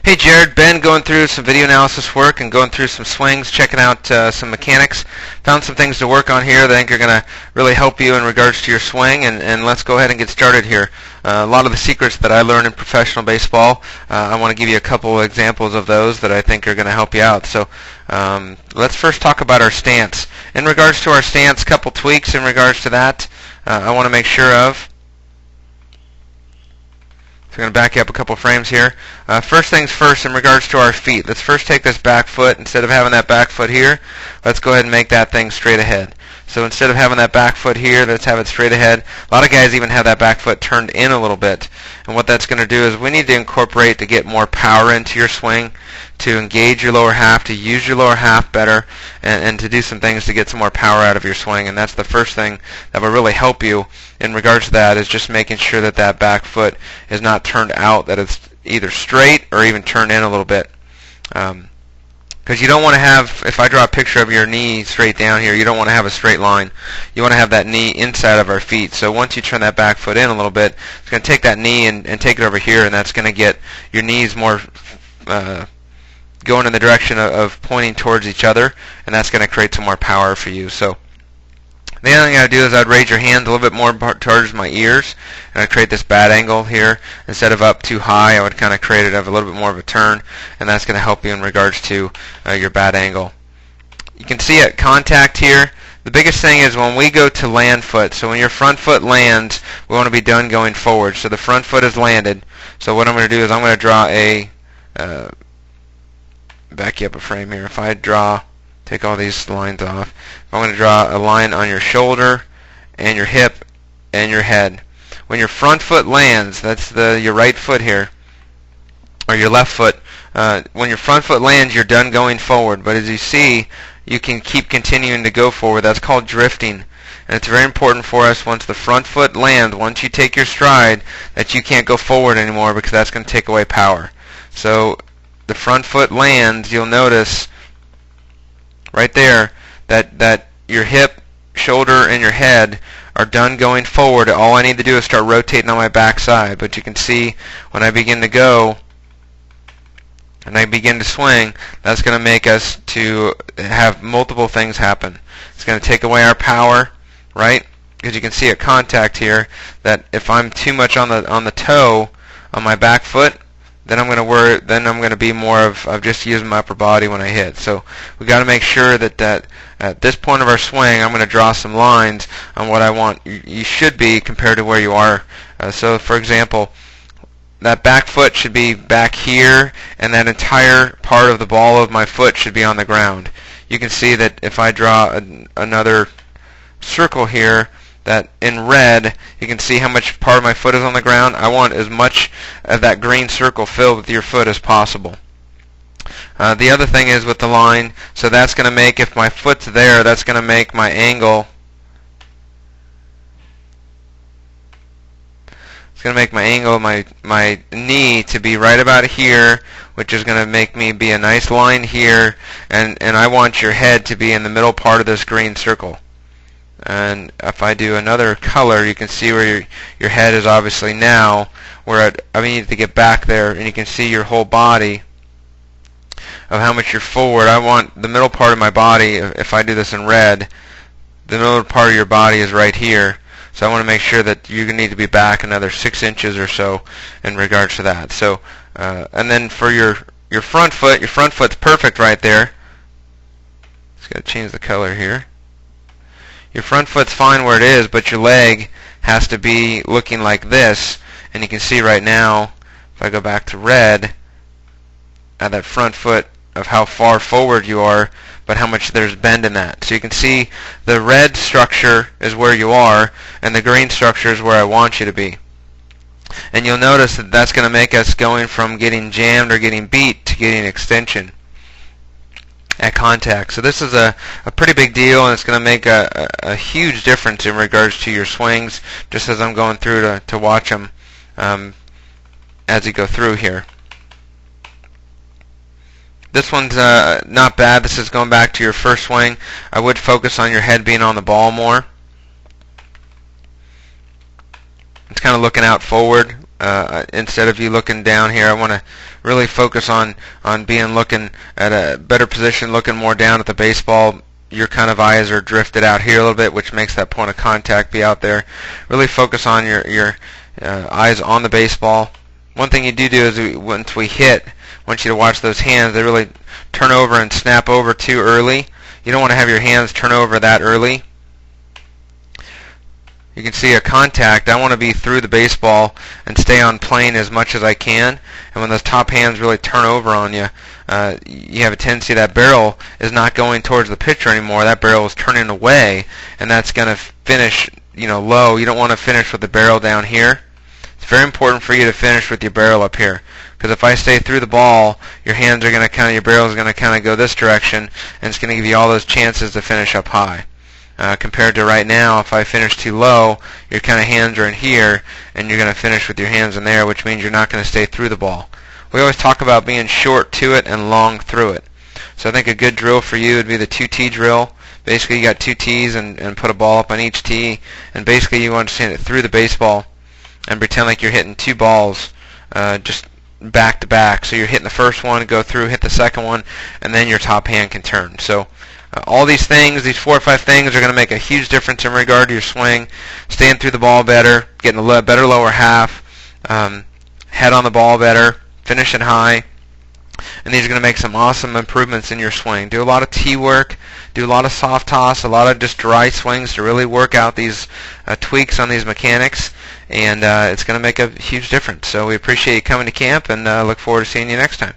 Hey Jared, Ben, going through some video analysis work and going through some swings, checking out some mechanics. Found some things to work on here that I think are going to really help you in regards to your swing, and let's go ahead and get started here. A lot of the secrets that I learned in professional baseball, I want to give you a couple examples of those that I think are going to help you out. So let's first talk about our stance. In regards to our stance, couple tweaks in regards to that I want to make sure of. So I'm going to back you up a couple frames here. First things first, in regards to our feet, let's first take this back foot. Instead of having that back foot here, let's go ahead and make that thing straight ahead. So instead of having that back foot here, let's have it straight ahead. A lot of guys even have that back foot turned in a little bit. And what that's going to do is we need to incorporate to get more power into your swing, to engage your lower half, to use your lower half better, and to do some things to get some more power out of your swing. And that's the first thing that will really help you in regards to that, is just making sure that that back foot is not turned out, that it's either straight or even turned in a little bit. Because you don't want to have, if I draw a picture of your knee straight down here, you don't want to have a straight line. You want to have that knee inside of our feet. So once you turn that back foot in a little bit, it's going to take that knee and take it over here, and that's going to get your knees more going in the direction of pointing towards each other, and that's going to create some more power for you. So the other thing I would do is I'd raise your hands a little bit more towards my ears, and I'd create this bad angle here. Instead of up too high, I would kind of create it of a little bit more of a turn, and that's going to help you in regards to your bad angle. You can see at contact here, the biggest thing is when we go to land foot. So when your front foot lands, we want to be done going forward. So the front foot is landed. So what I'm going to do is I'm going to draw a, back you up a frame here. If I take all these lines off, I'm going to draw a line on your shoulder and your hip and your head. When your front foot lands, that's your right foot here, or your left foot. When your front foot lands, you're done going forward. But as you see, you can keep continuing to go forward. That's called drifting. And it's very important for us, once the front foot lands, once you take your stride, that you can't go forward anymore, because that's going to take away power. So the front foot lands, you'll notice right there that your hip, shoulder, and your head are done going forward. All I need to do is start rotating on my backside. But you can see when I begin to go and I begin to swing, that's going to make us to have multiple things happen. It's going to take away our power, right? Because you can see at contact here that if I'm too much on the toe on my back foot, then I'm going to be more of just using my upper body when I hit. So we got to make sure that at this point of our swing, I'm going to draw some lines on what I want you should be compared to where you are. So for example, that back foot should be back here, and that entire part of the ball of my foot should be on the ground. You can see that if I draw another circle here, that in red, you can see how much part of my foot is on the ground. I want as much of that green circle filled with your foot as possible. The other thing is with the line, so that's going to make, if my foot's there, that's going to make my angle, it's going to make my angle, my knee to be right about here, which is going to make me be a nice line here, and I want your head to be in the middle part of this green circle. And if I do another color, you can see where your head is obviously now, where I need to get back there, and you can see your whole body of how much you're forward. I want the middle part of my body, if I do this in red, the middle part of your body is right here. So I want to make sure that you need to be back another 6 inches or so in regards to that. So, and then for your front foot's perfect right there. Just got to change the color here. Your front foot's fine where it is, but your leg has to be looking like this. And you can see right now, if I go back to red, at that front foot of how far forward you are, but how much there's bend in that. So you can see the red structure is where you are, and the green structure is where I want you to be. And you'll notice that that's going to make us going from getting jammed or getting beat to getting extension at contact. So this is a pretty big deal, and it's going to make a huge difference in regards to your swings, just as I'm going through to watch them as you go through here. This one's not bad. This is going back to your first swing. I would focus on your head being on the ball more. It's kind of looking out forward instead of you looking down here. I want to really focus on looking at a better position, looking more down at the baseball. Your kind of eyes are drifted out here a little bit, which makes that point of contact be out there. Really focus on your eyes on the baseball. One thing you do is once we hit, I want you to watch those hands. They really turn over and snap over too early. You don't want to have your hands turn over that early. You can see a contact. I want to be through the baseball and stay on plane as much as I can. And when those top hands really turn over on you, you have a tendency that barrel is not going towards the pitcher anymore. That barrel is turning away, and that's going to finish, low. You don't want to finish with the barrel down here. It's very important for you to finish with your barrel up here, because if I stay through the ball, your hands are going to your barrel is going to go this direction, and it's going to give you all those chances to finish up high. Compared to right now, if I finish too low, your hands are in here, and you're going to finish with your hands in there, which means you're not going to stay through the ball. We always talk about being short to it and long through it. So I think a good drill for you would be the 2-tee drill. Basically, you got 2 tees and put a ball up on each tee, and basically you want to send it through the baseball and pretend like you're hitting 2 balls just back to back. So you're hitting the first one, go through, hit the second one, and then your top hand can turn. So all these things, these 4 or 5 things, are going to make a huge difference in regard to your swing. Staying through the ball better, getting a better lower half, head on the ball better, finishing high. And these are going to make some awesome improvements in your swing. Do a lot of tee work, do a lot of soft toss, a lot of just dry swings to really work out these tweaks on these mechanics. And it's going to make a huge difference. So we appreciate you coming to camp, and look forward to seeing you next time.